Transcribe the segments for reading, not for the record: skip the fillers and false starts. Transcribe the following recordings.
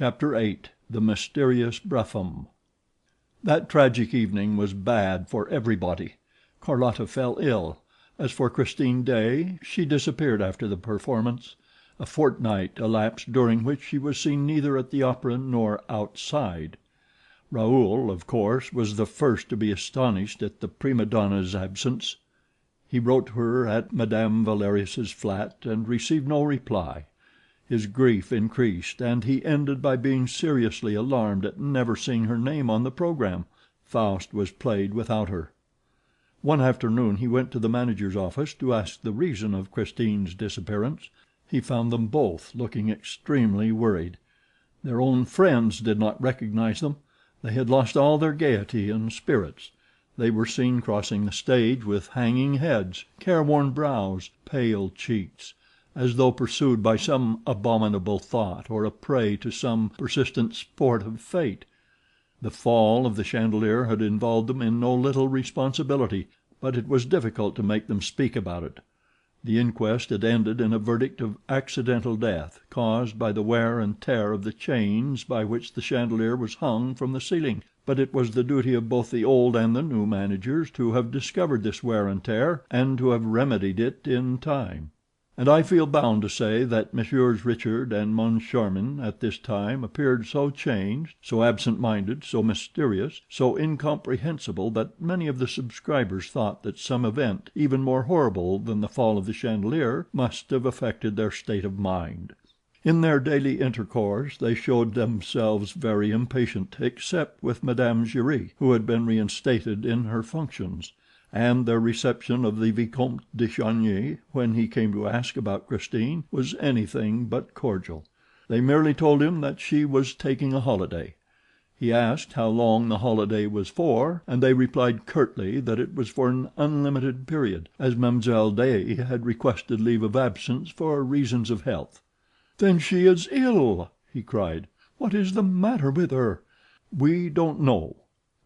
Chapter 8. The Mysterious Brougham. That tragic evening was bad for everybody. Carlotta fell ill. As for Christine Daae, she disappeared after the performance. A fortnight elapsed during which she was seen neither at the opera nor outside. Raoul, of course, was the first to be astonished at the prima donna's absence. He wrote to her at Madame Valerius's flat and received no reply. His grief increased, and he ended by being seriously alarmed at never seeing her name on the program. Faust was played without her. One afternoon he went to the manager's office to ask the reason of Christine's disappearance. He found them both looking extremely worried. Their own friends did not recognize them. They had lost all their gaiety and spirits. They were seen crossing the stage with hanging heads, careworn brows, pale cheeks, as though pursued by some abominable thought or a prey to some persistent sport of fate. The fall of the chandelier had involved them in no little responsibility, but it was difficult to make them speak about it. The inquest had ended in a verdict of accidental death, caused by the wear and tear of the chains by which the chandelier was hung from the ceiling, but it was the duty of both the old and the new managers to have discovered this wear and tear, and to have remedied it in time. And I feel bound to say that Messieurs Richard and Moncharmin at this time appeared so changed, so absent-minded, so mysterious, so incomprehensible that many of the subscribers thought that some event even more horrible than the fall of the chandelier must have affected their state of mind. In their daily intercourse they showed themselves very impatient, except with Madame Giry, who had been reinstated in her functions, and their reception of the Vicomte de Chagny, when he came to ask about Christine, was anything but cordial. They merely told him that she was taking a holiday. He asked how long the holiday was for, and they replied curtly that it was for an unlimited period, as Mlle. Daae had requested leave of absence for reasons of health. "Then she is ill," he cried. "What is the matter with her?" "We don't know."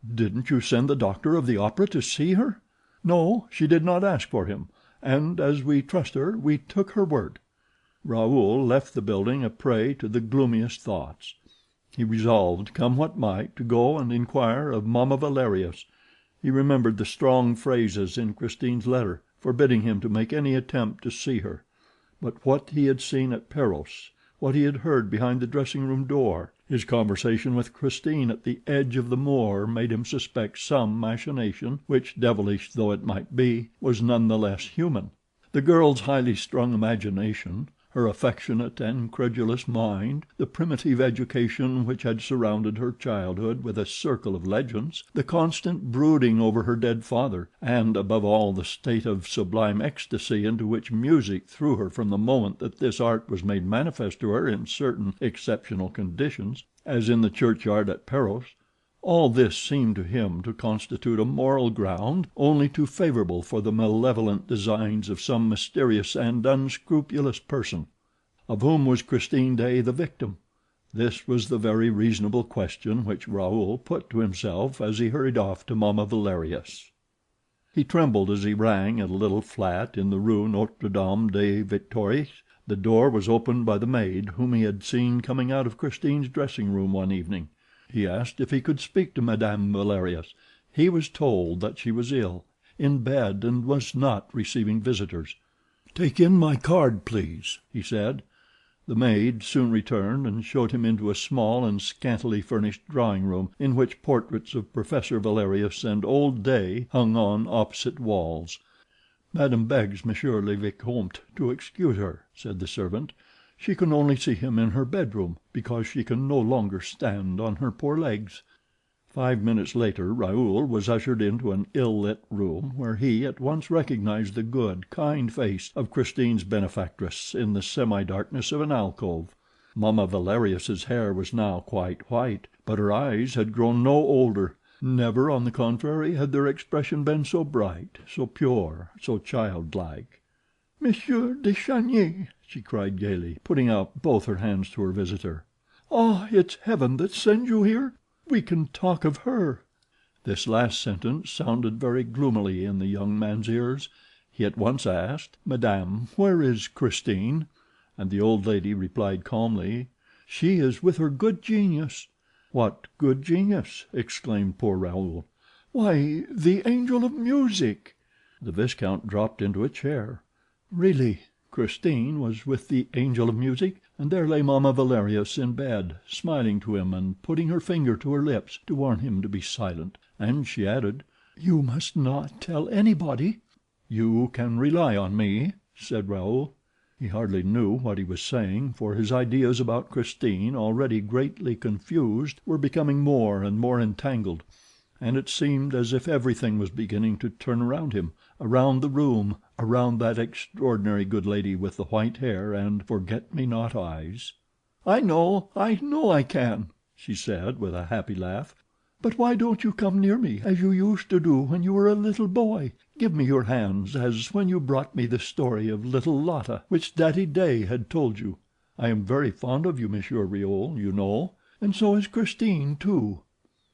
"Didn't you send the doctor of the opera to see her?" "No, she did not ask for him, and as we trust her we took her word." Raoul left the building a prey to the gloomiest thoughts. He resolved, come what might, to go and inquire of Mamma Valerius. He remembered the strong phrases in Christine's letter, forbidding him to make any attempt to see her. But what he had seen at Perros, what he had heard behind the dressing-room door, his conversation with Christine at the edge of the moor made him suspect some machination which, devilish though it might be, was none the less human. The girl's highly strung imagination, her affectionate and credulous mind, the primitive education which had surrounded her childhood with a circle of legends, the constant brooding over her dead father, and, above all, the state of sublime ecstasy into which music threw her from the moment that this art was made manifest to her in certain exceptional conditions, as in the churchyard at Perros, all this seemed to him to constitute a moral ground only too favorable for the malevolent designs of some mysterious and unscrupulous person. Of whom was Christine Daae the victim? This was the very reasonable question which Raoul put to himself as he hurried off to Mamma Valerius. He trembled as he rang at a little flat in the Rue Notre Dame des Victoires. The door was opened by the maid whom he had seen coming out of Christine's dressing room one evening. He asked if he could speak to Madame Valerius. He was told that she was ill, in bed, and was not receiving visitors. "Take in my card, please," he said. The maid soon returned and showed him into a small and scantily furnished drawing room in which portraits of Professor Valerius and old Daae hung on opposite walls. "Madame begs Monsieur le Vicomte to excuse her," said the servant. "She can only see him in her bedroom, because she can no longer stand on her poor legs." 5 minutes later Raoul was ushered into an ill-lit room where he at once recognized the good, kind face of Christine's benefactress in the semi-darkness of an alcove. Mamma Valerius's hair was now quite white, but her eyes had grown no older. Never, on the contrary, had their expression been so bright, so pure, so childlike. "Monsieur de Chagny!" she cried gaily, putting out both her hands to her visitor. "Ah, it's heaven that sends you here. We can talk of her." This last sentence sounded very gloomily in the young man's ears. He at once asked, "Madame, where is Christine?" And the old lady replied calmly, She is with her good genius." "What good genius?" exclaimed poor Raoul. "Why, the angel of music." The Viscount dropped into a chair. Really, Christine was with the angel of music, and there lay Mamma Valerius in bed, smiling to him and putting her finger to her lips to warn him to be silent, and she added: "You must not tell anybody." "You can rely on me," said Raoul. He hardly knew what he was saying, for his ideas about Christine, already greatly confused, were becoming more and more entangled, and it seemed as if everything was beginning to turn around him, around the room, around that extraordinary good lady with the white hair and forget-me-not eyes. I know I can," she said, with a happy laugh. "But why don't you come near me as you used to do when you were a little boy? Give me your hands as when you brought me the story of little Lotta, which Daddy Day had told you. I am very fond of you, Monsieur Raoul, you know, and so is Christine, too."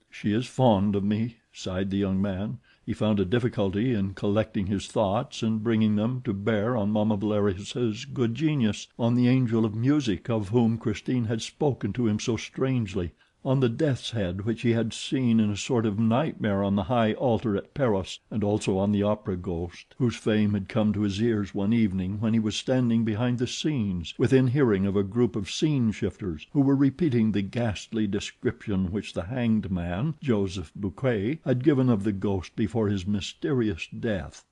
"She is fond of me," sighed the young man. He found a difficulty in collecting his thoughts and bringing them to bear on Mamma Valerius's good genius, on the angel of music of whom Christine had spoken to him so strangely, on the death's head which he had seen in a sort of nightmare on the high altar at Paros, and also on the opera ghost, whose fame had come to his ears one evening when he was standing behind the scenes, within hearing of a group of scene shifters, who were repeating the ghastly description which the hanged man, Joseph Buquet, had given of the ghost before his mysterious death.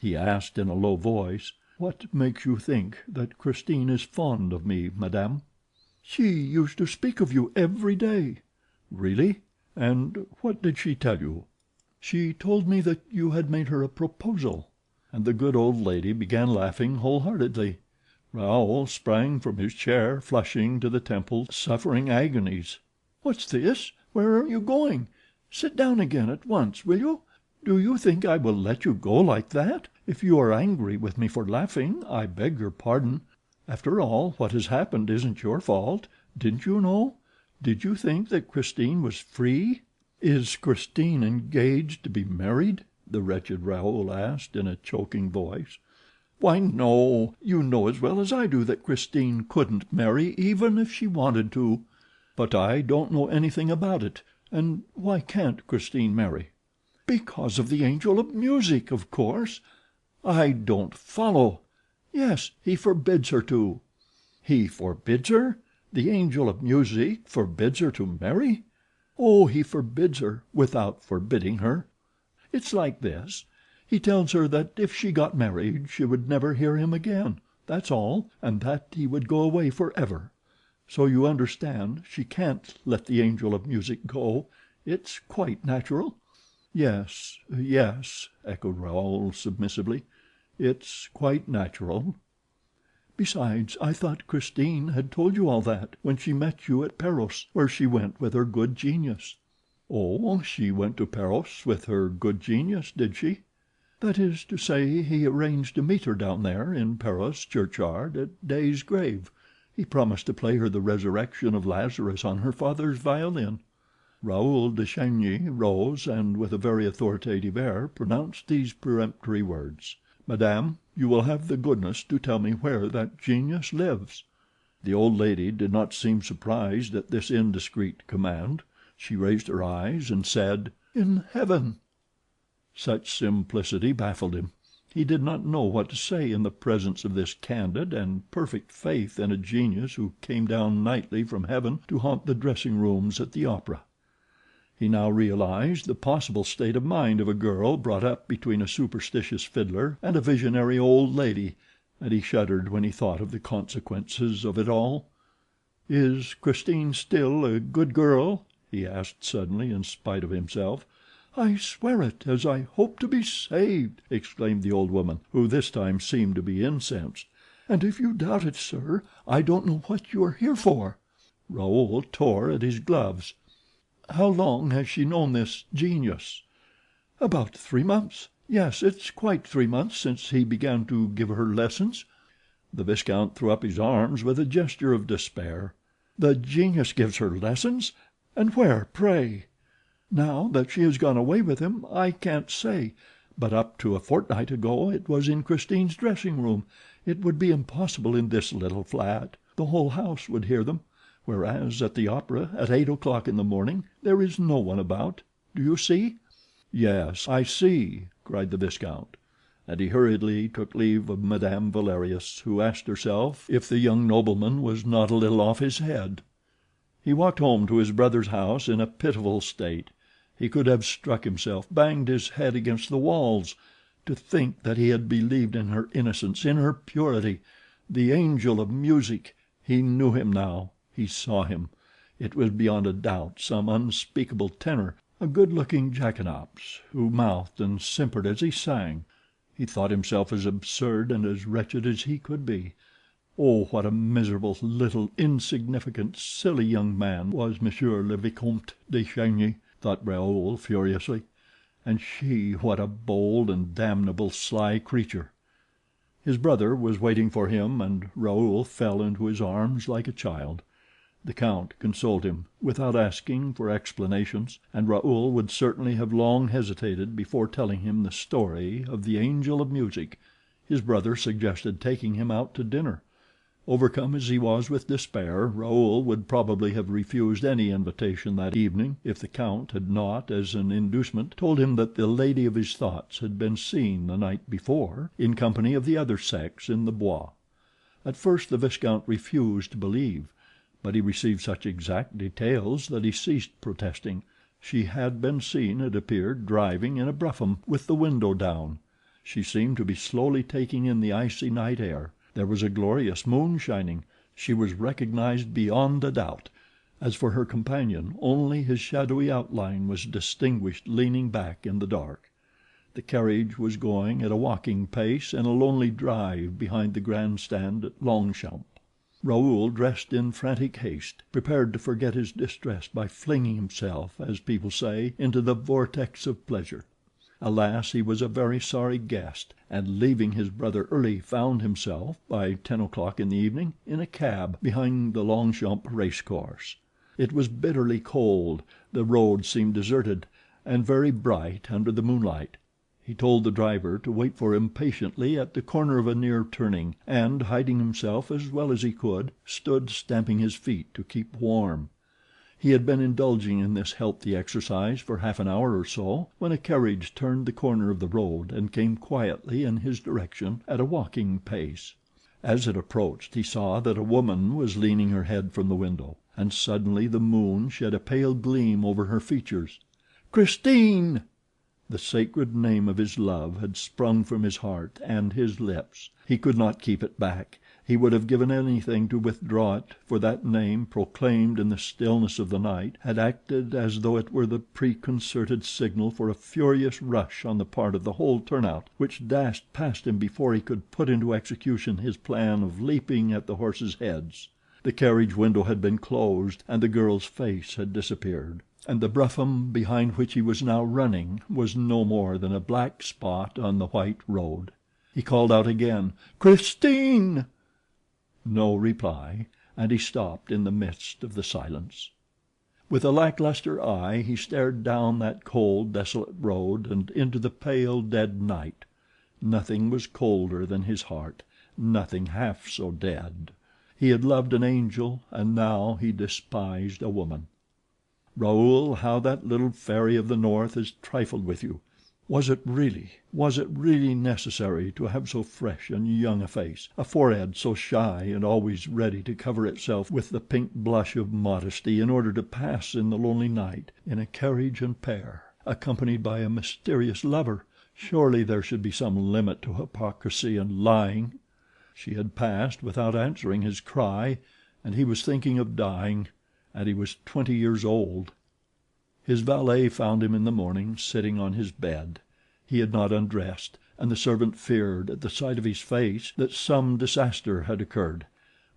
He asked in a low voice: "What makes you think that Christine is fond of me, madame?" "She used to speak of you every day." "Really? And what did she tell you?" "She told me that you had made her a proposal." And the good old lady began laughing wholeheartedly. Raoul sprang from his chair, flushing to the temples, suffering agonies. "What's this? Where are you going? Sit down again at once, will you? Do you think I will let you go like that? If you are angry with me for laughing, I beg your pardon. After all, what has happened isn't your fault. Didn't you know? Did you think that Christine was free?" "Is Christine engaged to be married?" the wretched Raoul asked in a choking voice. "Why, no. You know as well as I do that Christine couldn't marry even if she wanted to." "But I don't know anything about it. And why can't Christine marry?" "Because of the angel of music, of course." "I don't follow." "Yes, he forbids her to." "He forbids her? The angel of music forbids her to marry?" "Oh, he forbids her without forbidding her. It's like this. He tells her that if she got married she would never hear him again, that's all, and that he would go away forever. So you understand she can't let the angel of music go. It's quite natural." "Yes, yes," echoed Raoul submissively. "It's quite natural." "Besides, I thought Christine had told you all that when she met you at Paros, where she went with her good genius." "Oh, she went to Paros with her good genius, did she?" "That is to say, he arranged to meet her down there in Paros churchyard at Day's grave. He promised to play her the resurrection of Lazarus on her father's violin." Raoul de Chagny rose and with a very authoritative air pronounced these peremptory words: "Madame, you will have the goodness to tell me where that genius lives." The old lady did not seem surprised at this indiscreet command. She raised her eyes and said: "In heaven." Such simplicity baffled him. He did not know what to say in the presence of this candid and perfect faith in a genius who came down nightly from heaven to haunt the dressing rooms at the opera. He now realized the possible state of mind of a girl brought up between a superstitious fiddler and a visionary old lady, and he shuddered when he thought of the consequences of it all. "Is Christine still a good girl?" he asked suddenly, in spite of himself. "I swear it, as I hope to be saved," exclaimed the old woman, who this time seemed to be incensed. "And if you doubt it, sir, I don't know what you are here for." Raoul tore at his gloves. "How long has she known this genius?" "About 3 months. Yes, it's quite 3 months since he began to give her lessons." The Viscount threw up his arms with a gesture of despair. "The genius gives her lessons? And where, pray?" "Now that she has gone away with him, I can't say; but up to a fortnight ago it was in Christine's dressing room. It would be impossible in this little flat. The whole house would hear them. whereas at the opera, at 8 o'clock in the morning, there is no one about. Do you see?" "Yes, I see," cried the Viscount, and he hurriedly took leave of Madame Valerius, who asked herself if the young nobleman was not a little off his head. He walked home to his brother's house in a pitiful state. He could have struck himself, banged his head against the walls. To think that he had believed in her innocence, in her purity. The angel of music. He knew him now. He saw him. It was beyond a doubt some unspeakable tenor, a good-looking jackanapes, who mouthed and simpered as he sang. He thought himself as absurd and as wretched as he could be. Oh, what a miserable, little, insignificant, silly young man was Monsieur le Vicomte de Chagny, thought Raoul furiously. And she, what a bold and damnable sly creature. His brother was waiting for him, and Raoul fell into his arms like a child. The count consoled him, without asking for explanations, and Raoul would certainly have long hesitated before telling him the story of the angel of music. His brother suggested taking him out to dinner. Overcome as he was with despair, Raoul would probably have refused any invitation that evening if the count had not, as an inducement, told him that the lady of his thoughts had been seen the night before in company of the other sex in the Bois. At first the Viscount refused to believe, but he received such exact details that he ceased protesting. She had been seen, it appeared, driving in a brougham with the window down. She seemed to be slowly taking in the icy night air. There was a glorious moon shining. She was recognized beyond a doubt. As for her companion, only his shadowy outline was distinguished leaning back in the dark. The carriage was going at a walking pace in a lonely drive behind the grandstand at Longchamp. Raoul dressed in frantic haste, prepared to forget his distress by flinging himself, as people say, into the vortex of pleasure. Alas, he was a very sorry guest, and leaving his brother early found himself, by 10 o'clock in the evening, in a cab behind the Longchamp race course. It was bitterly cold, the road seemed deserted, and very bright under the moonlight. He told the driver to wait for him patiently at the corner of a near turning, and, hiding himself as well as he could, stood stamping his feet to keep warm. He had been indulging in this healthy exercise for half an hour or so when a carriage turned the corner of the road and came quietly in his direction at a walking pace. As it approached he saw that a woman was leaning her head from the window, and suddenly the moon shed a pale gleam over her features. "Christine!" The sacred name of his love had sprung from his heart and his lips. He could not keep it back. He would have given anything to withdraw it, for that name, proclaimed in the stillness of the night, had acted as though it were the preconcerted signal for a furious rush on the part of the whole turnout, which dashed past him before he could put into execution his plan of leaping at the horses' heads. The carriage window had been closed, and the girl's face had disappeared, and the brougham behind which he was now running was no more than a black spot on the white road. He called out again, "Christine!" No reply, and he stopped in the midst of the silence. With a lackluster eye he stared down that cold, desolate road and into the pale, dead night. Nothing was colder than his heart, nothing half so dead. He had loved an angel, and now he despised a woman. Raoul, how that little fairy of the north has trifled with you. Was it really necessary to have so fresh and young a face, a forehead so shy and always ready to cover itself with the pink blush of modesty in order to pass in the lonely night in a carriage and pair, accompanied by a mysterious lover? Surely there should be some limit to hypocrisy and lying. She had passed without answering his cry, and he was thinking of dying, and he was 20 years old. His valet found him in the morning sitting on his bed. He had not undressed, and the servant feared, at the sight of his face, that some disaster had occurred.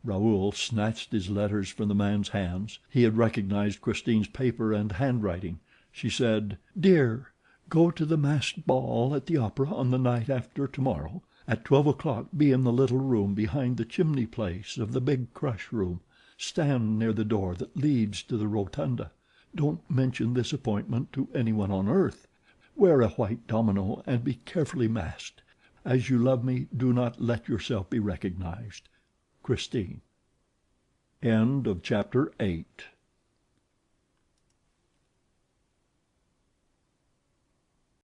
Raoul snatched his letters from the man's hands. He had recognized Christine's paper and handwriting. She said: "Dear, go to the masked ball at the opera on the night after tomorrow. At 12 o'clock be in the little room behind the chimney place of the big crush room. Stand near the door that leads to the rotunda. Don't mention this appointment to anyone on earth. Wear a white domino and be carefully masked. As you love me, do not let yourself be recognized. Christine." Chapter 9.